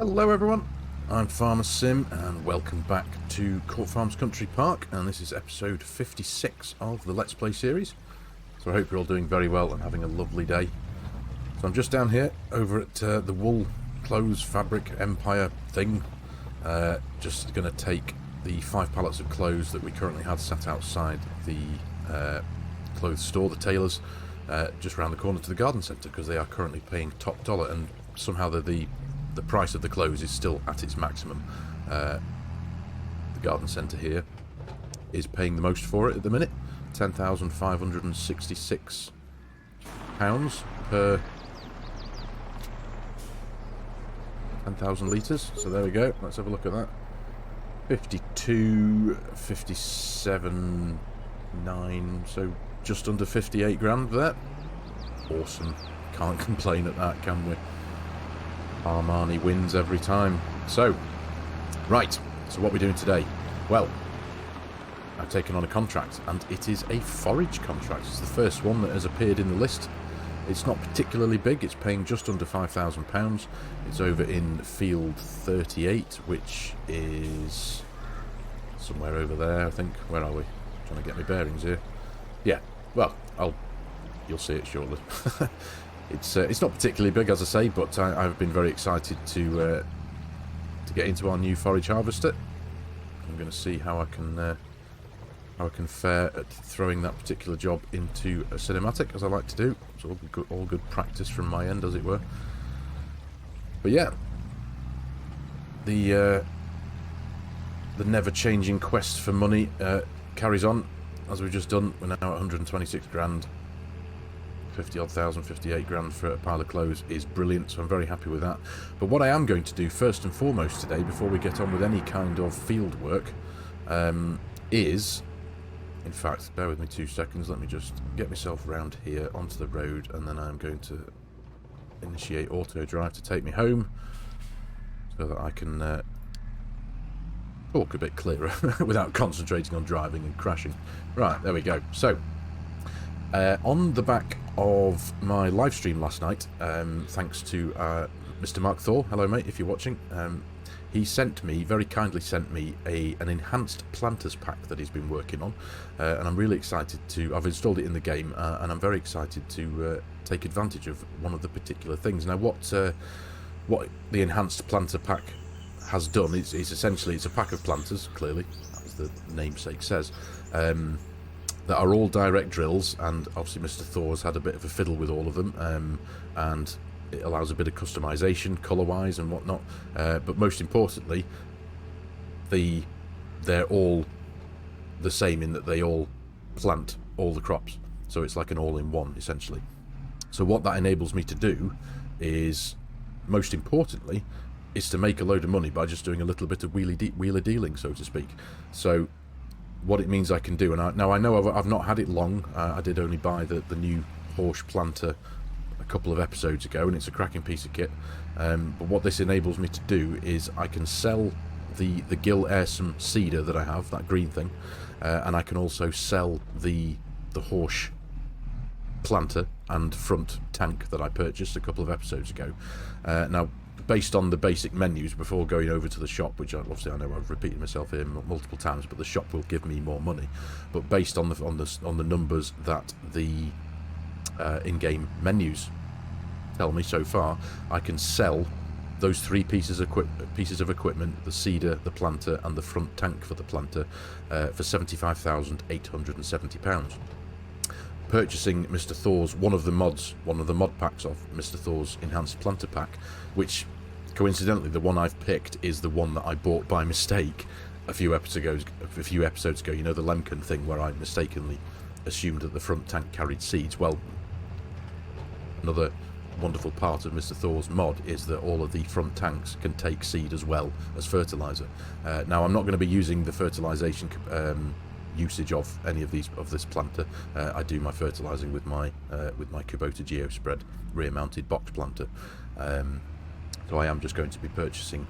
Hello everyone, I'm FARMERSIM and welcome back to Court Farms Country Park, and this is episode 56 of the Let's Play series. So I hope you're all doing very well and having a lovely day. So I'm just down here over at the wool clothes fabric empire thing. Just going to take the 5 pallets of clothes that we currently had sat outside the clothes store, the tailors, just round the corner to the garden centre, because they are currently paying top dollar, and somehow the price of the clothes is still at its maximum. The garden centre here is paying the most for it at the minute, £10,566 per 10,000 litres. So there we go, let's have a look at that. 52, 57, 9, so just under 58 grand there. Awesome, can't complain at that, can we? Armani wins every time. So, right, so what are we doing today? Well, I've taken on a contract, and it is a forage contract. It's the first one that has appeared in the list. It's not particularly big, it's paying just under £5,000. It's over in field 38, which is somewhere over there, I think. Where are we? Trying to get my bearings here. Yeah, well, you'll see it shortly. It's not particularly big, as I say, but I've been very excited to get into our new forage harvester. I'm going to see how I can fare at throwing that particular job into a cinematic, as I like to do. It's all good practice from my end, as it were. But yeah, the never-changing quest for money carries on, as we've just done. We're now at 126 grand. 50-odd thousand, 58 grand for a pile of clothes is brilliant, so I'm very happy with that. But what I am going to do first and foremost today, before we get on with any kind of field work, is, in fact, bear with me 2 seconds, let me just get myself round here onto the road, and then I'm going to initiate auto drive to take me home, so that I can talk a bit clearer without concentrating on driving and crashing. Right, there we go. So, on the back of my live stream last night, thanks to Mr. Mark Thor, hello mate if you're watching, he very kindly sent me an enhanced planters pack that he's been working on, and I'm really excited I've installed it in the game, and I'm very excited to take advantage of one of the particular things. Now what the enhanced planter pack has done is essentially, it's a pack of planters, clearly, as the namesake says, that are all direct drills, and obviously Mr. Thor's had a bit of a fiddle with all of them, and it allows a bit of customization colour-wise and whatnot, but most importantly, they're all the same in that they all plant all the crops, so it's like an all-in-one essentially. So what that enables me to do is, most importantly, is to make a load of money by just doing a little bit of wheeler dealing, so to speak. So what it means I can do, and now I know I've not had it long. I did only buy the new Horsch planter a couple of episodes ago, and it's a cracking piece of kit. But what this enables me to do is I can sell the Gill Airsome seeder that I have, that green thing, and I can also sell the Horsch planter and front tank that I purchased a couple of episodes ago. Now, based on the basic menus, before going over to the shop, which obviously I know I've repeated myself here multiple times, but the shop will give me more money. But based on the numbers that the in-game menus tell me so far, I can sell those 3 pieces of equipment, the seeder, the planter, and the front tank for the planter, for £75,870. Purchasing Mr. Thor's one of the mod packs of Mr. Thor's enhanced planter pack, which coincidentally the one I've picked is the one that I bought by mistake a few episodes ago. You know, the Lemken thing where I mistakenly assumed that the front tank carried seeds. Well, another wonderful part of Mr. Thor's mod is that all of the front tanks can take seed as well as fertilizer. Now, I'm not going to be using the fertilization usage of any of this planter. I do my fertilizing with my Kubota Geospread rear mounted box planter, so I am just going to be purchasing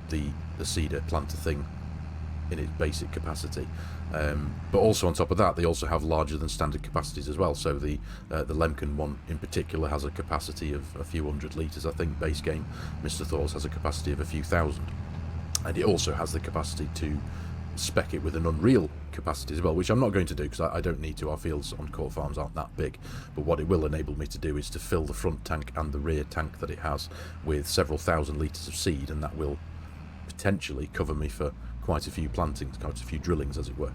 the seeder planter thing in its basic capacity. But also on top of that, they also have larger than standard capacities as well. So the Lemken one in particular has a capacity of a few hundred litres. I think base game Mr. Thor's has a capacity of a few thousand. And it also has the capacity to spec it with an Unreal capacity as well, which I'm not going to do because I don't need to. Our fields on Court Farms aren't that big. But what it will enable me to do is to fill the front tank and the rear tank that it has with several thousand litres of seed, and that will potentially cover me for quite a few plantings, quite a few drillings as it were.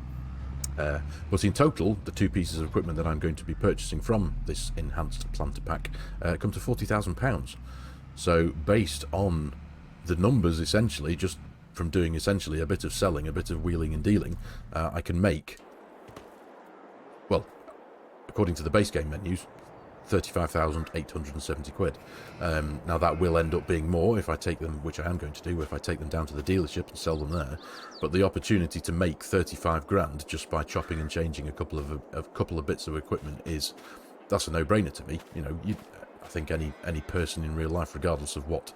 But in total, the two pieces of equipment that I'm going to be purchasing from this enhanced planter pack come to £40,000. So based on the numbers, essentially, just from doing essentially a bit of selling, a bit of wheeling and dealing, I can make, well, according to the base game menus, 35,870 quid. Now that will end up being more if I take them, which I am going to do, if I take them down to the dealership and sell them there. But the opportunity to make 35 grand just by chopping and changing a couple of bits of equipment that's a no-brainer to me. You know, I think any person in real life, regardless of what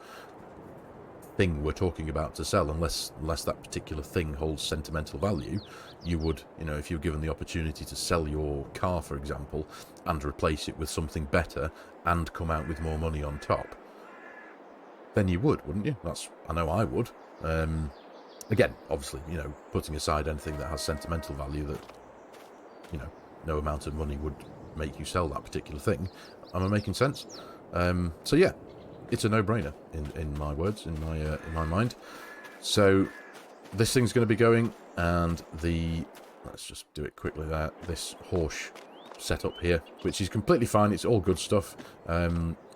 thing we're talking about to sell, unless that particular thing holds sentimental value, you would, you know, if you're given the opportunity to sell your car, for example, and replace it with something better and come out with more money on top, then you would, wouldn't you? I know I would. Again, obviously, you know, putting aside anything that has sentimental value, that, you know, no amount of money would make you sell that particular thing. Am I making sense? So yeah, it's a no-brainer in my words, in my mind. So this thing's going to be going, and let's just do it quickly there, this horse setup here, which is completely fine. It's all good stuff.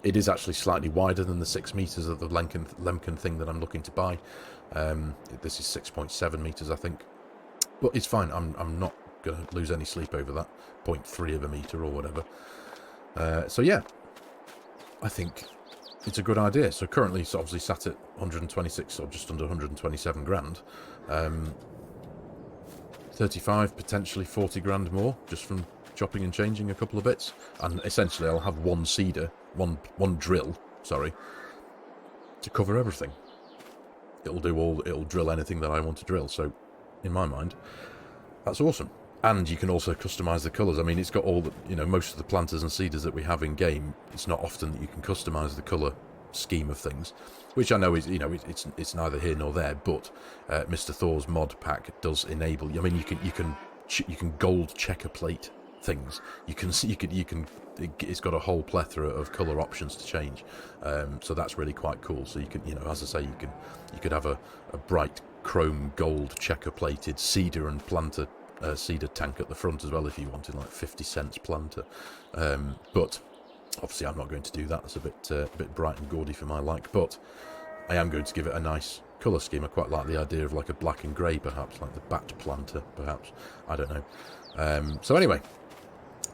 It is actually slightly wider than the 6 meters of the Lemken thing that I'm looking to buy. This is 6.7 meters, I think, but it's fine. I'm not going to lose any sleep over that 0.3 of a meter or whatever. So yeah, I think it's a good idea. So currently it's obviously sat at 126 or just under 127 grand. 35, potentially 40 grand more just from chopping and changing a couple of bits. And essentially I'll have one drill, sorry, to cover everything. It'll drill anything that I want to drill. So in my mind, that's awesome. And you can also customize the colors. I mean, it's got all the, you know, most of the planters and seeders that we have in game. It's not often that you can customize the color scheme of things, which I know is, you know, it's neither here nor there. But Mr. Thor's mod pack does enable. I mean, you can gold checker plate things. It's got a whole plethora of color options to change. So that's really quite cool. So you can, you know, as I say, you could have a bright chrome gold checker plated seeder and planter. Seeder tank at the front as well if you wanted, like 50 cents planter, but obviously I'm not going to do that. It's a bit bright and gaudy for my like, but I am going to give it a nice colour scheme. I quite like the idea of like a black and grey, perhaps, like the bat planter, perhaps, I don't know. So anyway,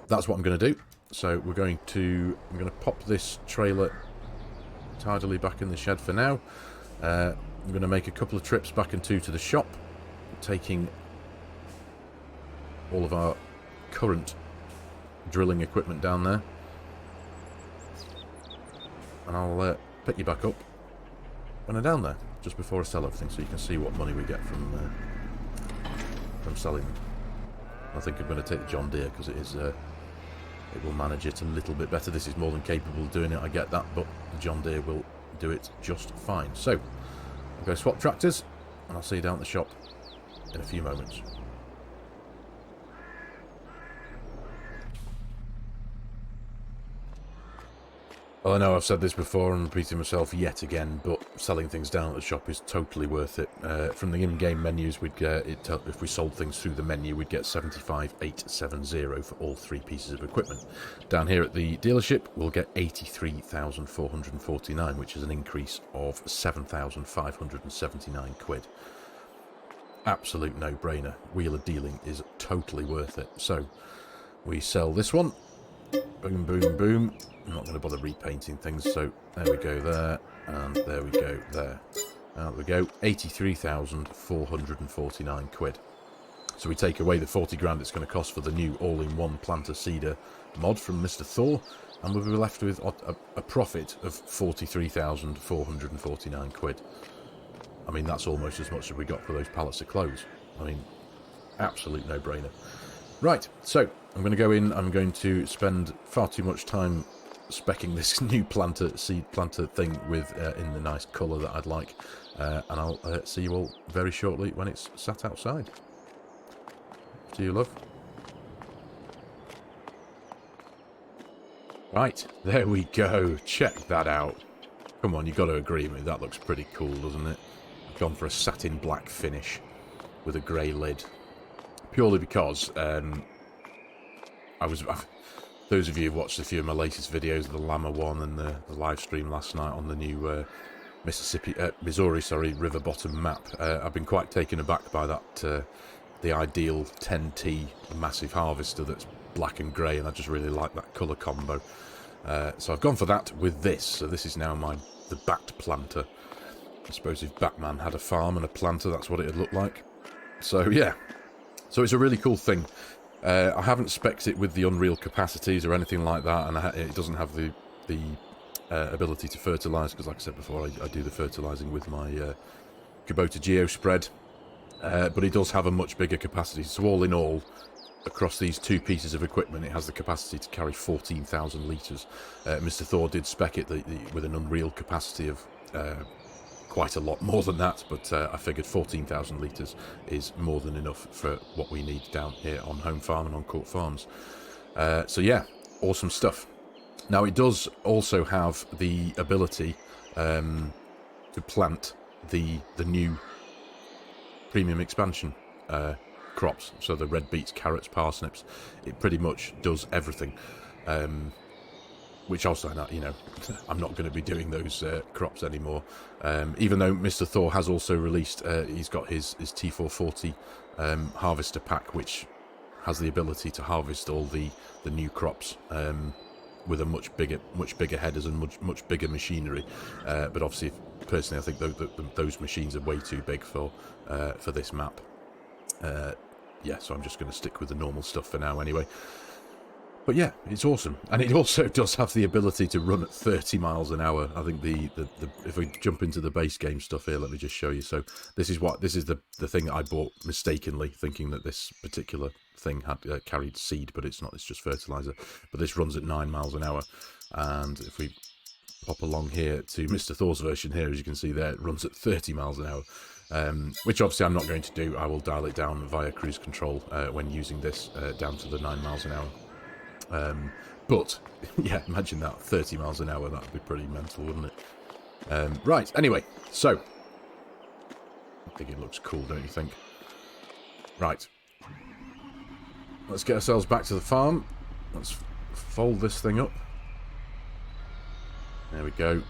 that's what I'm going to do. So I'm going to pop this trailer tidily back in the shed for now. I'm going to make a couple of trips back and to the shop, taking all of our current drilling equipment down there, and I'll pick you back up when I'm down there, just before I sell everything, so you can see what money we get from selling them. I think I'm going to take the John Deere because it will manage it a little bit better. This is more than capable of doing it, I get that, but the John Deere will do it just fine. So I'll go swap tractors, and I'll see you down at the shop in a few moments. Well, I know I've said this before and repeating myself yet again, but selling things down at the shop is totally worth it. From the in-game menus, we'd get it. If we sold things through the menu, we'd get 75,870 for all three pieces of equipment. Down here at the dealership, we'll get 83,449, which is an increase of 7,579 quid. Absolute no-brainer. Wheeler dealing is totally worth it. So we sell this one. Boom, boom, boom. I'm not going to bother repainting things, so there we go there, and there we go there. Out we go, 83,449 quid. So we take away the 40 grand it's going to cost for the new all-in-one planter seeder mod from Mr. Thor, and we'll be left with a profit of 43,449 quid. I mean, that's almost as much as we got for those pallets of clothes. I mean, absolute no-brainer. Right, so I'm going to go in. I'm going to spend far too much time speccing this new seed planter thing with in the nice colour that I'd like. And I'll see you all very shortly when it's sat outside. See you, love. Right, there we go. Check that out. Come on, you've got to agree with me. That looks pretty cool, doesn't it? I've gone for a satin black finish with a grey lid. Purely because those of you who've watched a few of my latest videos, the Llama one and the live stream last night on the new Missouri river bottom map, I've been quite taken aback by that, the ideal 10T massive harvester that's black and grey, and I just really like that colour combo. So I've gone for that with this. So this is now the Bat Planter. I suppose if Batman had a farm and a planter, that's what it'd look like. So yeah, so it's a really cool thing. I haven't spec'd it with the Unreal capacities or anything like that, and it doesn't have the ability to fertilise, because like I said before, I do the fertilising with my Kubota Geospread. But it does have a much bigger capacity. So all in all, across these two pieces of equipment, it has the capacity to carry 14,000 litres. Mr. Thor did spec it with an Unreal capacity of quite a lot more than that, but I figured 14,000 litres is more than enough for what we need down here on Home Farm and on Court Farms. So yeah, awesome stuff. Now it does also have the ability to plant the new premium expansion crops, so the red beets, carrots, parsnips. It pretty much does everything, which also, you know, I'm not going to be doing those crops anymore, even though Mr. Thor has also released, he's got his T440 harvester pack, which has the ability to harvest all the new crops with a much bigger headers and much bigger machinery, but obviously personally I think those machines are way too big for this map. Yeah, so I'm just going to stick with the normal stuff for now anyway. But yeah, it's awesome, and it also does have the ability to run at 30 miles an hour. I think if we jump into the base game stuff here, let me just show you. So this is the thing that I bought mistakenly, thinking that this particular thing had carried seed, but it's not. It's just fertilizer. But this runs at 9 miles an hour, and if we pop along here to Mr. Thor's version here, as you can see there, it runs at 30 miles an hour. Which obviously I'm not going to do. I will dial it down via cruise control when using this down to the 9 miles an hour. But yeah, imagine that, 30 miles an hour, that would be pretty mental, wouldn't it? Right, anyway, so I think it looks cool, don't you think? Right, let's get ourselves back to the farm. Let's fold this thing up. There we go.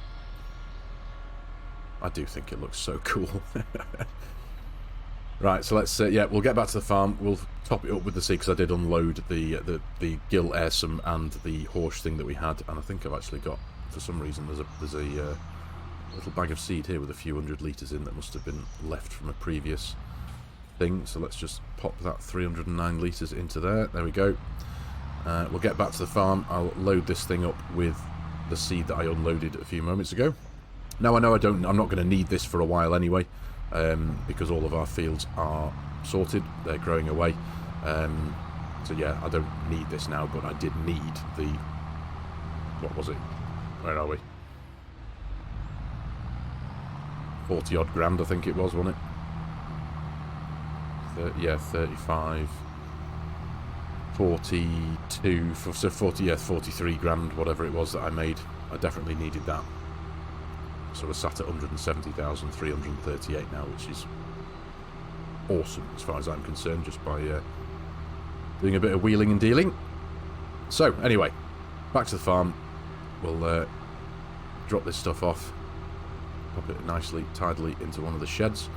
I do think it looks so cool. Right, so let's yeah, we'll get back to the farm. We'll top it up with the seed, because I did unload the gill airsome and the horse thing that we had, and I think I've actually got, for some reason, there's a little bag of seed here with a few hundred litres in that must have been left from a previous thing. So let's just pop that 309 litres into there. There we go. We'll get back to the farm. I'll load this thing up with the seed that I unloaded a few moments ago. Now I know I'm not going to need this for a while anyway. Because all of our fields are sorted, they're growing away. So yeah, I don't need this now, but I did need the... What was it? Where are we? 40 odd grand, I think it was, wasn't it? Yeah, 35... 42... So 40, yeah, 43 grand, whatever it was that I made. I definitely needed that. So we're sat at 170,338 now, which is awesome as far as I'm concerned, just by doing a bit of wheeling and dealing. So anyway, back to the farm. We'll drop this stuff off, pop it nicely, tidily into one of the sheds.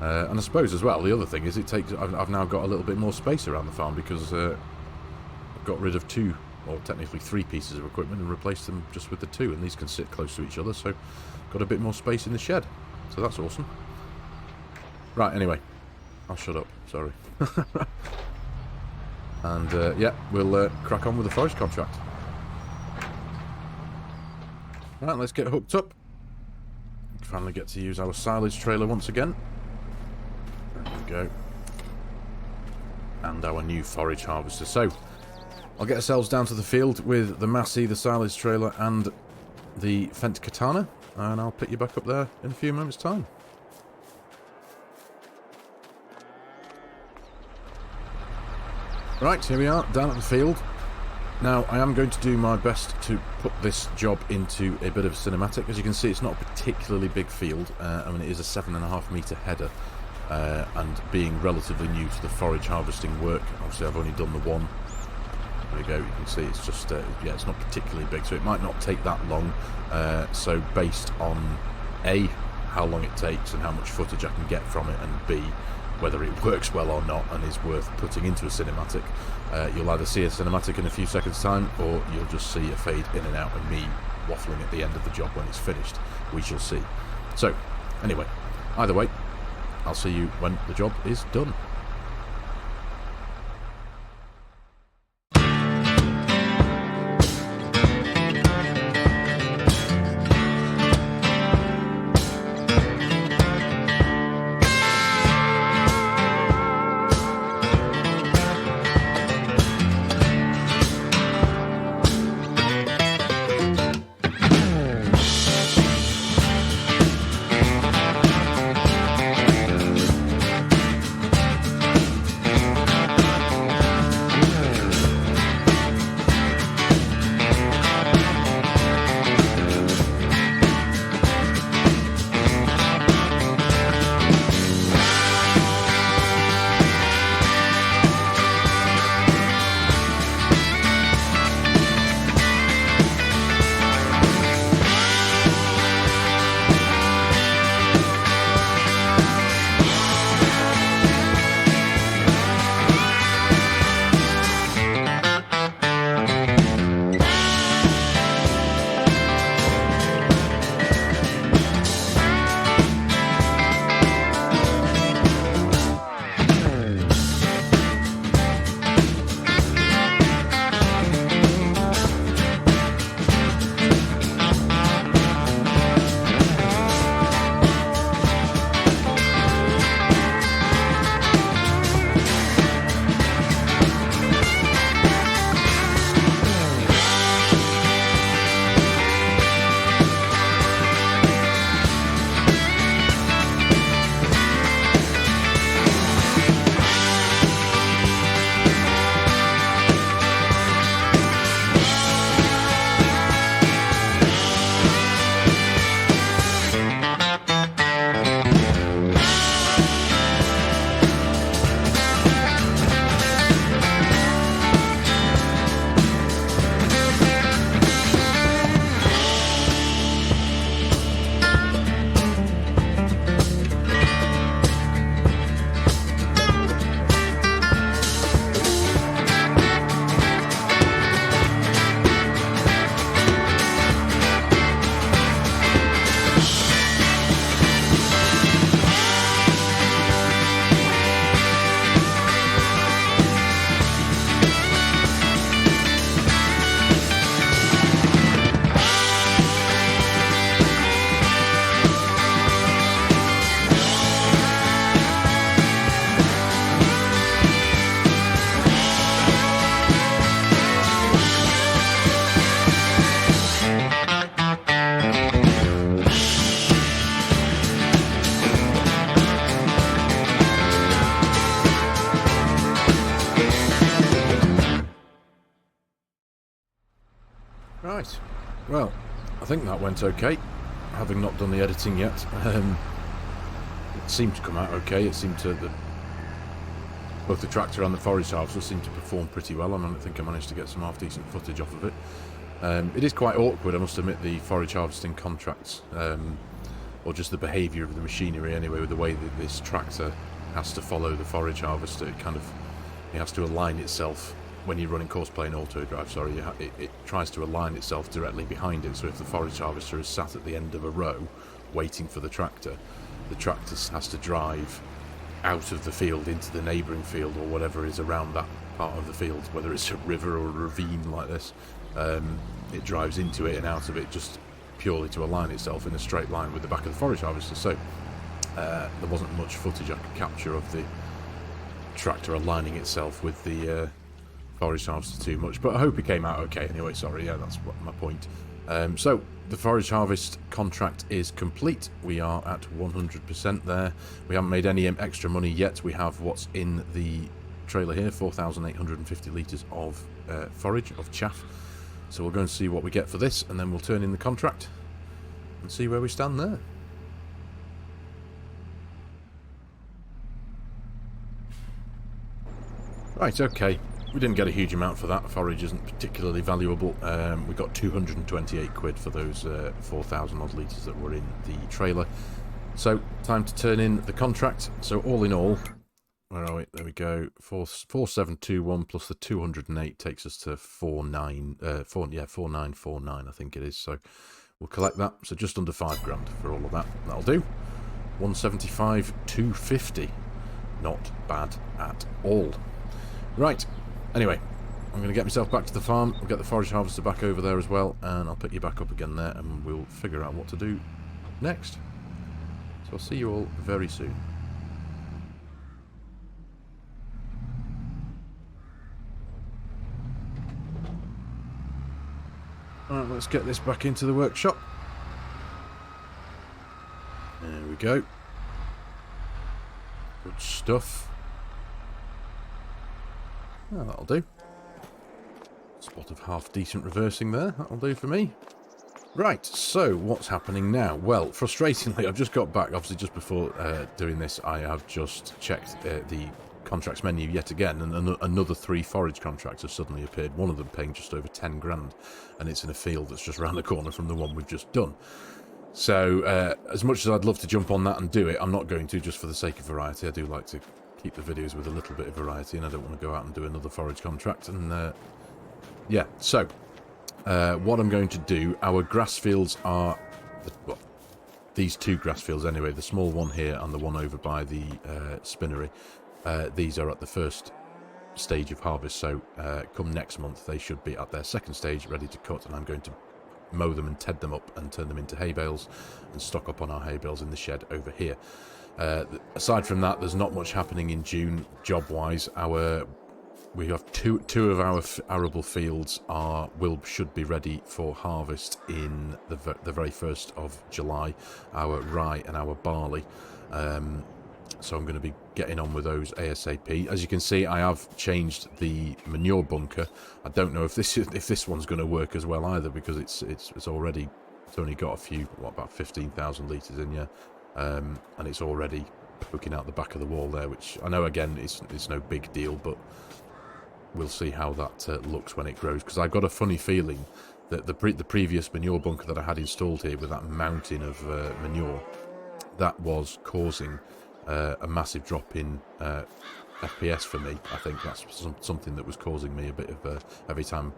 And I suppose as well, the other thing is I've now got a little bit more space around the farm, because I've got rid of 2, or technically 3 pieces of equipment and replaced them just with the 2, and these can sit close to each other, so got a bit more space in the shed, so that's awesome. Right, anyway, I'll shut up, sorry. And yeah, we'll crack on with the forage contract. Right, let's get hooked up. Finally get to use our silage trailer once again. There we go. and our new forage harvester. So, I'll get ourselves down to the field with the Massey, the silage trailer, and the Fendt Katana, and I'll pick you back up there in a few moments' time. Right, here we are, down at the field. Now, I am going to do my best to put this job into a bit of a cinematic. As you can see, it's not a particularly big field. I mean, it is a 7.5 metre header. And being relatively new to the forage harvesting work, obviously I've only done the one. There you go, you can see it's just, yeah, it's not particularly big, so it might not take that long. So based on A, how long it takes and how much footage I can get from it, and B, whether it works well or not and is worth putting into a cinematic, you'll either see a cinematic in a few seconds time, or you'll just see a fade in and out and me waffling at the end of the job when it's finished. We shall see. So, anyway, either way, I'll see you when the job is done. Right, well, I think that went okay, having not done the editing yet. It seemed to come out okay. It seemed to, both the tractor and the forage harvester seemed to perform pretty well, and I think I managed to get some half-decent footage off of it. It is quite awkward, I must admit, the forage harvesting contracts, or just the behaviour of the machinery anyway, with the way that this tractor has to follow the forage harvester. It has to align itself. When you're running course plane auto drive, sorry, it tries to align itself directly behind it. So if the forage harvester is sat at the end of a row waiting for the tractor has to drive out of the field into the neighbouring field or whatever is around that part of the field, whether it's a river or a ravine like this. It drives into it and out of it just purely to align itself in a straight line with the back of the forage harvester. So there wasn't much footage I could capture of the tractor aligning itself with the forage harvester too much, but I hope it came out okay anyway. Sorry, yeah, that's my point. So the forage harvest contract is complete. We are at 100% there. We haven't made any extra money yet. We have what's in the trailer here, 4,850 litres of forage, of chaff. So we'll go and see what we get for this, and then we'll turn in the contract and see where we stand there. Right, okay. We didn't get a huge amount for that. Forage isn't particularly valuable. We got 228 quid for those 4,000 odd litres that were in the trailer. So, time to turn in the contract. So, all in all, where are we? There we go. 4721 plus the 208 takes us to 4949, I think it is. So, we'll collect that. So, just under 5 grand for all of that. That'll do. 175,250. Not bad at all. Right. Anyway, I'm going to get myself back to the farm. I'll get the forage harvester back over there as well, and I'll pick you back up again there, and we'll figure out what to do next. So I'll see you all very soon. Alright, let's get this back into the workshop. There we go. Good stuff. Oh, that'll do. Spot of half decent reversing there. That'll do for me. Right, so what's happening now? Well, frustratingly, I've just got back. Obviously, just before doing this, I have just checked the contracts menu yet again, and another 3 forage contracts have suddenly appeared. One of them paying just over 10 grand, and it's in a field that's just around the corner from the one we've just done. So, as much as I'd love to jump on that and do it, I'm not going to, just for the sake of variety. I do like to keep the videos with a little bit of variety, and I don't want to go out and do another forage contract. And yeah, so what I'm going to do, our grass fields are, well, these 2 grass fields anyway, the small one here and the one over by the spinnery, these are at the first stage of harvest. So come next month they should be at their second stage, ready to cut, and I'm going to mow them and ted them up and turn them into hay bales and stock up on our hay bales in the shed over here. Aside from that, there's not much happening in June job-wise. We have two of our arable fields should be ready for harvest in the very 1st of July. Our rye and our barley. So I'm going to be getting on with those ASAP. As you can see, I have changed the manure bunker. I don't know if this one's going to work as well either, because it's only got a few, about 15,000 litres in here. And it's already poking out the back of the wall there, which I know, again, it's no big deal, but we'll see how that looks when it grows, because I've got a funny feeling that the previous manure bunker that I had installed here with that mountain of manure, that was causing a massive drop in FPS for me. I think that's something that was causing me a bit of every time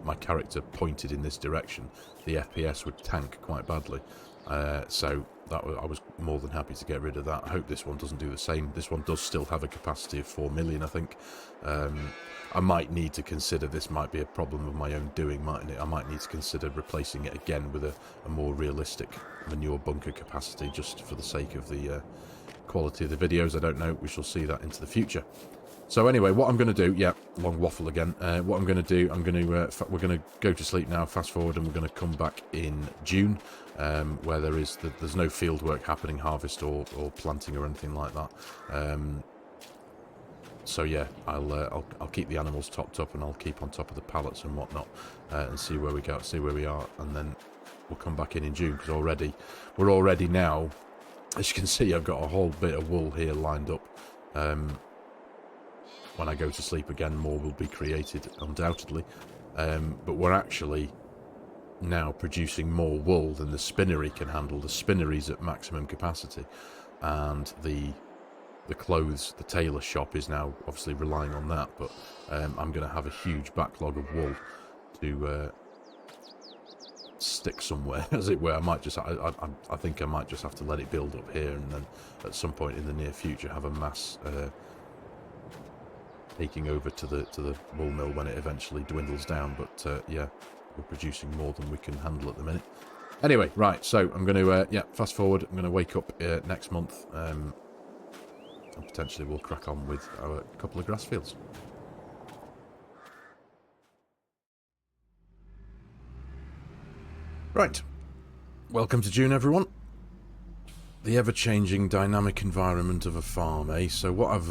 my character pointed in this direction, the FPS would tank quite badly. So I was more than happy to get rid of that. I hope this one doesn't do the same. This one does still have a capacity of 4 million, I think. I might need to consider, this might be a problem of my own doing, mightn't it? I might need to consider replacing it again with a more realistic manure bunker capacity, just for the sake of the quality of the videos. I don't know. We shall see that into the future. So anyway, what I'm going to do, yeah, long waffle again. What I'm going to do, we're going to go to sleep now, fast forward, and we're going to come back in June, where there's no field work happening, harvest or planting or anything like that. So yeah, I'll keep the animals topped up, and I'll keep on top of the pallets and whatnot, and see where we go, see where we are, and then we'll come back in June, because we're already now, as you can see, I've got a whole bit of wool here lined up. When I go to sleep again, more will be created, undoubtedly. But we're actually now producing more wool than the spinnery can handle. The spinnery's at maximum capacity, and the clothes, the tailor shop, is now obviously relying on that. But I'm going to have a huge backlog of wool to stick somewhere, as it were. I think I might just have to let it build up here, and then at some point in the near future have a mass taking over to the wool mill when it eventually dwindles down. But yeah, we're producing more than we can handle at the minute. Anyway, right, so I'm going to fast forward. I'm going to wake up next month, and potentially we'll crack on with our couple of grass fields. Right, welcome to June, everyone. The ever-changing dynamic environment of a farm, eh? So what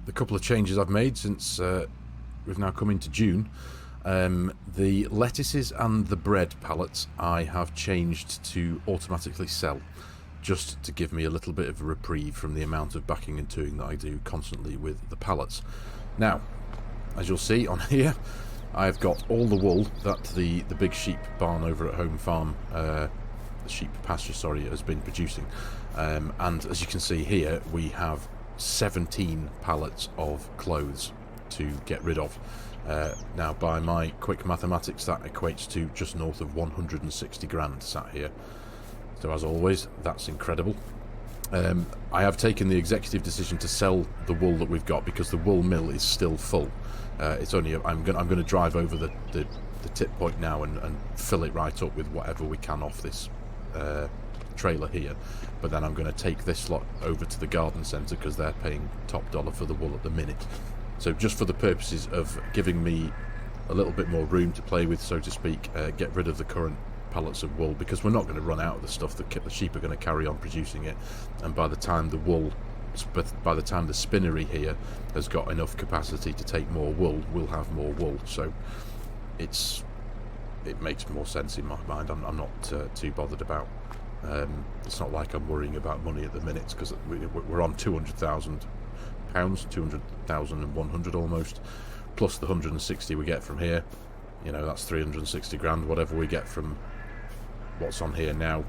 the couple of changes I've made since we've now come into June, the lettuces and the bread pallets I have changed to automatically sell, just to give me a little bit of a reprieve from the amount of backing and toing that I do constantly with the pallets. Now, as you'll see on here, I've got all the wool that the big sheep barn over at Home Farm, the sheep pasture, sorry, has been producing. And as you can see here, we have 17 pallets of clothes to get rid of. Now, by my quick mathematics, that equates to just north of 160 grand sat here. So as always, that's incredible. I have taken the executive decision to sell the wool that we've got because the wool mill is still full. It's only I'm going to drive over the tip point now and fill it right up with whatever we can off this trailer here. But then I'm going to take this lot over to the garden centre because they're paying top dollar for the wool at the minute. So just for the purposes of giving me a little bit more room to play with, so to speak, get rid of the current pallets of wool, because we're not going to run out of the stuff. The sheep are going to carry on producing it, and by the time the spinnery here has got enough capacity to take more wool, we'll have more wool. So it makes more sense in my mind. I'm not too bothered about. It's not like I'm worrying about money at the minute, because we're on £200,000, 200,100 almost, plus the 160 we get from here. You know, that's 360 grand, whatever we get from what's on here now.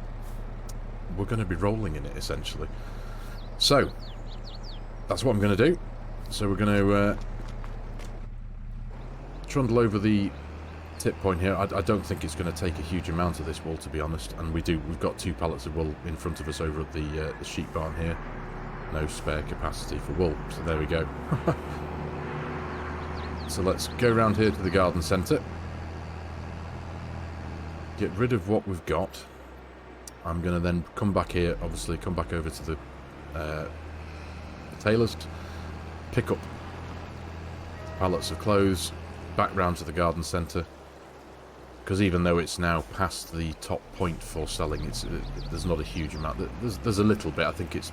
We're going to be rolling in it, essentially. So, that's what I'm going to do. So we're going to trundle over the tip point here. I don't think it's going to take a huge amount of this wool, to be honest. And we've got 2 pallets of wool in front of us over at the sheep barn here. No spare capacity for wool, so there we go. So let's go round here to the garden centre. Get rid of what we've got. I'm going to then come back here, obviously come back over to the tailors, pick up pallets of clothes, back round to the garden centre, because even though it's now past the top point for selling, there's not a huge amount. There's a little bit. I think it's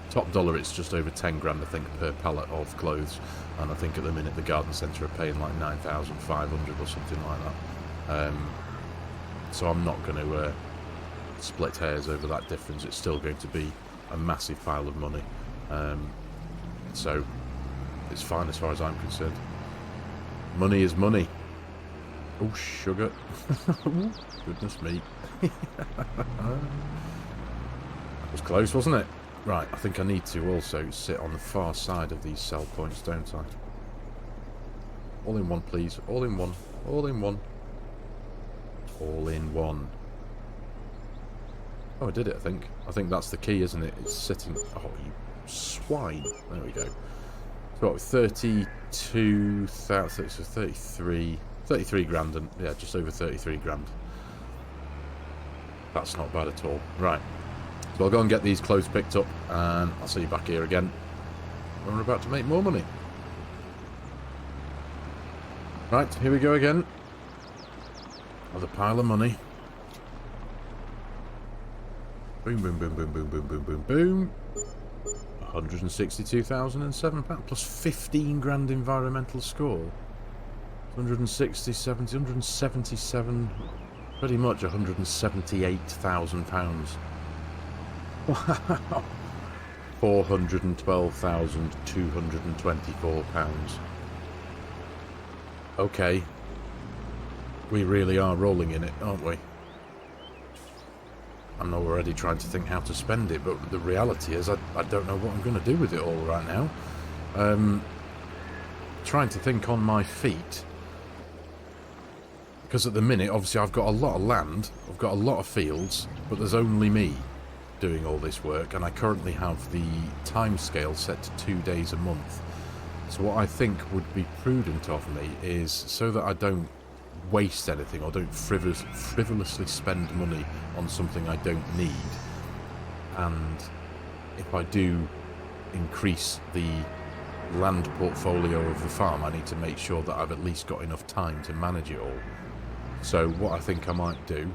top dollar, it's just over 10 grand, I think, per pallet of clothes, and I think at the minute the garden centre are paying like 9,500 or something like that. So I'm not going to split hairs over that difference. It's still going to be a massive pile of money, so it's fine as far as I'm concerned. Money is money. Oh, sugar. Goodness me. That was close, wasn't it? Right, I think I need to also sit on the far side of these sell points, don't I? All in one, please. All in one. All in one. All in one. Oh, I did it, I think. I think that's the key, isn't it? It's sitting... Oh, you swine. There we go. So what, 32,000... So 33 grand, and yeah, just over 33 grand. That's not bad at all. Right. So I'll go and get these clothes picked up, and I'll see you back here again when we're about to make more money. Right, here we go again. With a pile of money. Boom, boom, boom, boom, boom, boom, boom, boom, boom. £162,007 plus 15 grand environmental score. 160, 70, 177, pretty much £178,000. Wow. £412,224. Okay. We really are rolling in it, aren't we? I'm already trying to think how to spend it, but the reality is I don't know what I'm going to do with it all right now. Trying to think on my feet. Because at the minute, obviously, I've got a lot of land, I've got a lot of fields, but there's only me doing all this work, and I currently have the time scale set to 2 days a month. So what I think would be prudent of me is, so that I don't waste anything or don't frivolously spend money on something I don't need, and if I do increase the land portfolio of the farm, I need to make sure that I've at least got enough time to manage it all. So what I think I might do,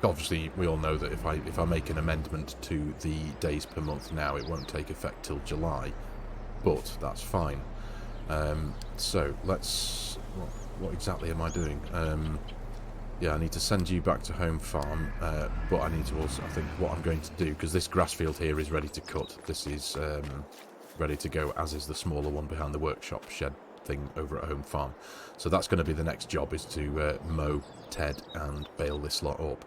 obviously we all know that if I make an amendment to the days per month now, it won't take effect till July, but that's fine. So let's, what exactly am I doing? Yeah, I need to send you back to home farm, but I need to also, I think what I'm going to do, because this grass field here is ready to cut, this is ready to go, as is the smaller one behind the workshop shed thing over at home farm. So that's going to be the next job, is to mow, ted and bale this lot up.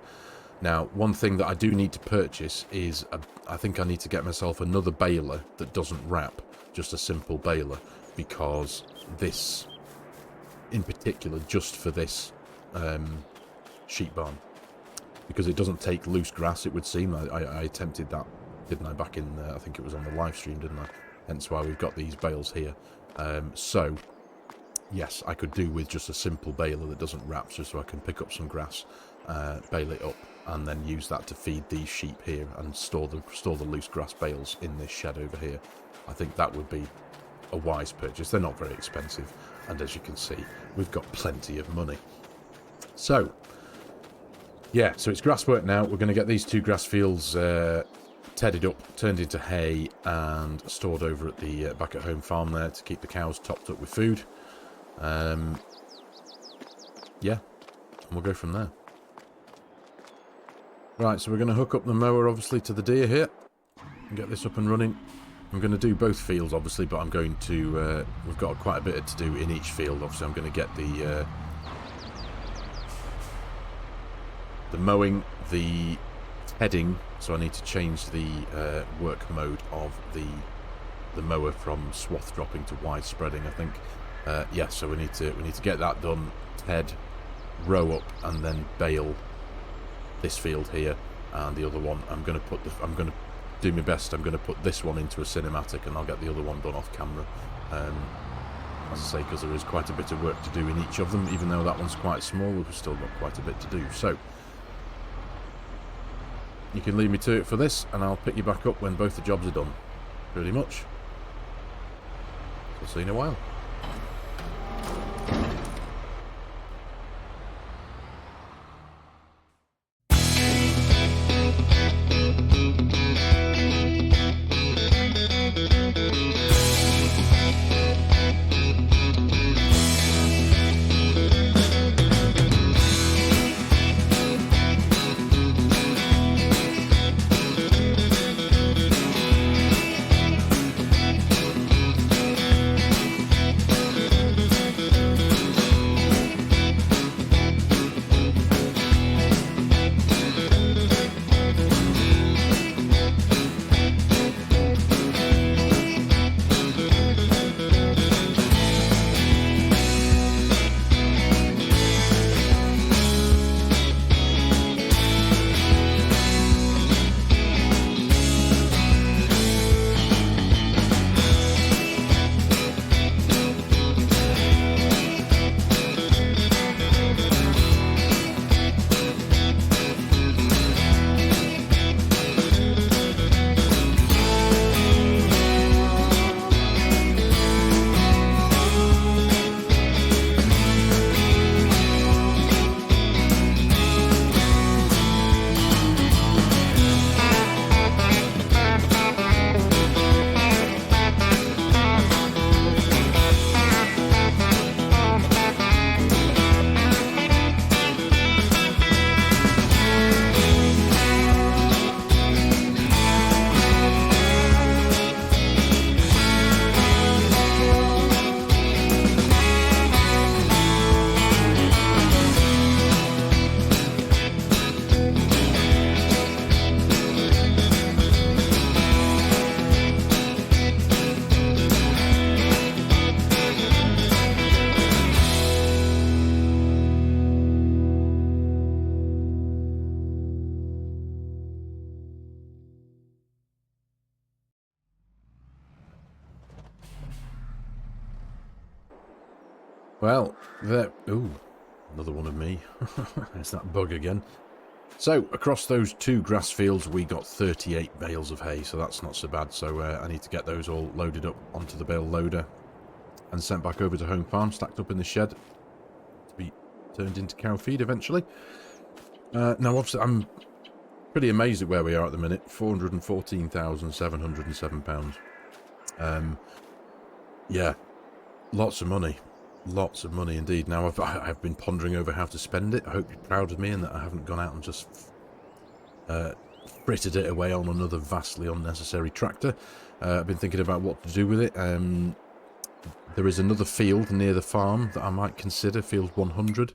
Now, one thing that I do need to purchase is, I think I need to get myself another baler that doesn't wrap, just a simple baler, because this, in particular, just for this sheep barn, because it doesn't take loose grass, it would seem. I attempted that, didn't I, back in, I think it was on the live stream, didn't I? Hence why we've got these bales here. So, yes, I could do with just a simple baler that doesn't wrap, just so I can pick up some grass, bale it up, and then use that to feed these sheep here, and store the loose grass bales in this shed over here. I think that would be a wise purchase. They're not very expensive, and as you can see, we've got plenty of money. So, yeah, so it's grass work now. We're going to get these two grass fields tedded up, turned into hay, and stored over at the back at home farm there to keep the cows topped up with food. Yeah, and we'll go from there. Right, so we're going to hook up the mower, obviously, to the deer here and get this up and running. I'm going to do both fields, obviously, but I'm going to... we've got quite a bit to do in each field. Obviously, I'm going to get the mowing, the heading, so I need to change the work mode of the mower from swath dropping to wide spreading, I think. Yeah, so we need to get that done, head, row up, and then bale this field here, and the other one I'm going to do my best. I'm going to put this one into a cinematic, and I'll get the other one done off camera. As I say, because there is quite a bit of work to do in each of them, even though that one's quite small, we've still got quite a bit to do. So you can leave me to it for this, and I'll pick you back up when both the jobs are done. Pretty much. So see you in a while. Well, there... Ooh, another one of me. There's that bug again. So, across those 2 grass fields, we got 38 bales of hay, so that's not so bad. So, I need to get those all loaded up onto the bale loader and sent back over to home farm, stacked up in the shed to be turned into cow feed eventually. Now, obviously, I'm pretty amazed at where we are at the minute. £414,707. Yeah, lots of money. Lots of money indeed. Now, I've been pondering over how to spend it. I hope you're proud of me and that I haven't gone out and just frittered it away on another vastly unnecessary tractor. I've been thinking about what to do with it. There is another field near the farm that I might consider, field 100.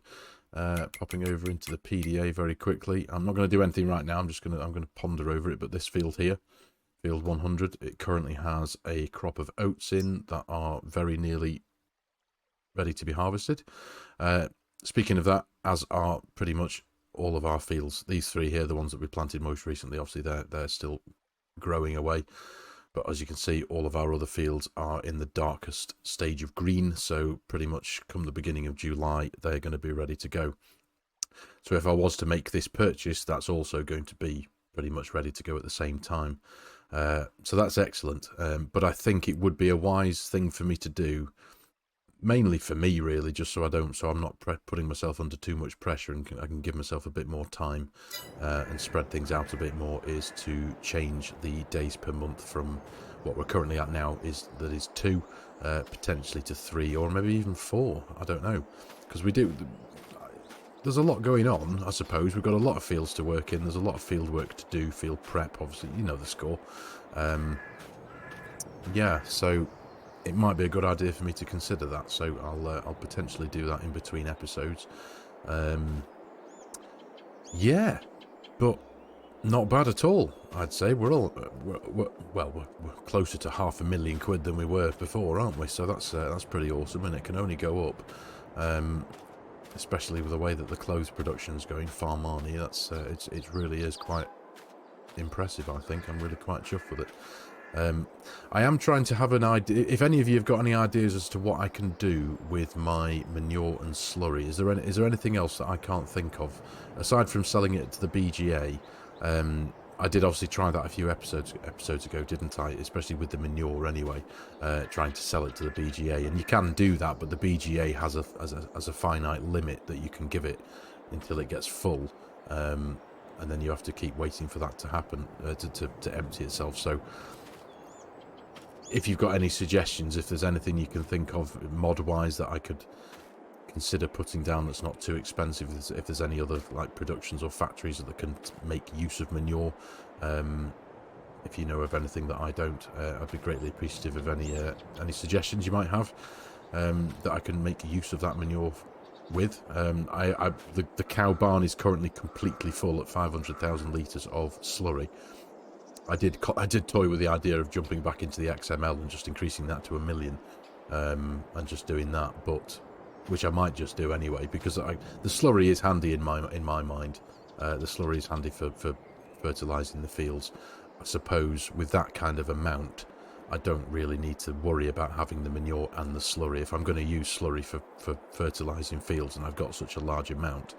Popping over into the PDA very quickly. I'm not going to do anything right now. I'm going to ponder over it. But this field here, field 100, it currently has a crop of oats in that are very nearly ready to be harvested. Speaking of that, as are pretty much all of our fields. These 3 here, the ones that we planted most recently, obviously they're still growing away. But as you can see, all of our other fields are in the darkest stage of green. So pretty much come the beginning of July, they're going to be ready to go. So if I was to make this purchase, that's also going to be pretty much ready to go at the same time. So that's excellent. But I think it would be a wise thing for me to do, mainly for me really, just so I'm not putting myself under too much pressure and I can give myself a bit more time and spread things out a bit more, is to change the days per month from what we're currently at now is 2 potentially to 3 or maybe even 4. I don't know, because there's a lot going on. I suppose we've got a lot of fields to work in. There's a lot of field work to do, field prep, obviously, you know the score. Yeah, so it might be a good idea for me to consider that, so I'll potentially do that in between episodes. Yeah, but not bad at all, I'd say. We're closer to £500,000 than we were before, aren't we? So that's pretty awesome, and it can only go up, especially with the way that the clothes production's going. Farm Army, it really is quite impressive. I think I'm really quite chuffed with it. I am trying to have an idea. If any of you have got any ideas as to what I can do with my manure and slurry, is there anything else that I can't think of aside from selling it to the BGA? I did obviously try that a few episodes ago, didn't I? Especially with the manure, anyway. Trying to sell it to the BGA, and you can do that, but the BGA has a finite limit that you can give it until it gets full, and then you have to keep waiting for that to happen to empty itself. So if you've got any suggestions, if there's anything you can think of mod-wise that I could consider putting down that's not too expensive, if there's any other like productions or factories that can make use of manure, if you know of anything that I don't, I'd be greatly appreciative of any suggestions you might have that I can make use of that manure with. The cow barn is currently completely full at 500,000 litres of slurry. I did toy with the idea of jumping back into the XML and just increasing that to 1 million, and just doing that, but which I might just do anyway, because the slurry is handy in my mind. The slurry is handy for fertilising the fields. I suppose with that kind of amount, I don't really need to worry about having the manure and the slurry. If I'm going to use slurry for fertilising fields and I've got such a large amount,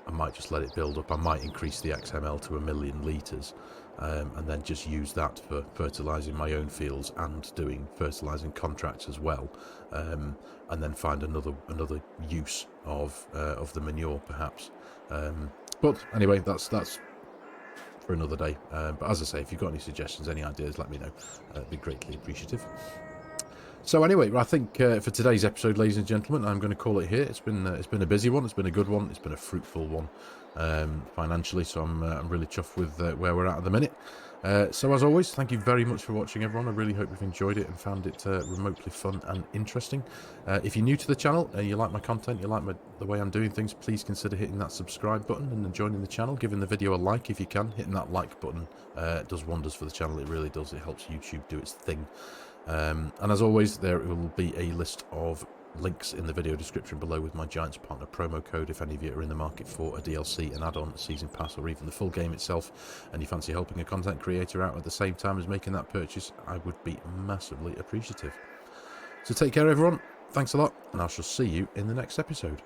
I might just let it build up. I might increase the XML to 1 million litres, and then just use that for fertilising my own fields and doing fertilising contracts as well, and then find another use of the manure perhaps. But anyway, that's for another day. But as I say, if you've got any suggestions, any ideas, let me know. It'd be greatly appreciative. So anyway, I think for today's episode, ladies and gentlemen, I'm going to call it here. It's been a busy one. It's been a good one. It's been a fruitful one financially. So I'm really chuffed with where we're at the minute. So as always, thank you very much for watching, everyone. I really hope you've enjoyed it and found it remotely fun and interesting. If you're new to the channel, you like my content, you like the way I'm doing things, please consider hitting that subscribe button and joining the channel, giving the video a like if you can. Hitting that like button does wonders for the channel. It really does. It helps YouTube do its thing. And as always, there will be a list of links in the video description below with my Giants Partner promo code if any of you are in the market for a DLC, an add-on, a season pass, or even the full game itself, and you fancy helping a content creator out at the same time as making that purchase. I would be massively appreciative. So take care, everyone. Thanks a lot, and I shall see you in the next episode.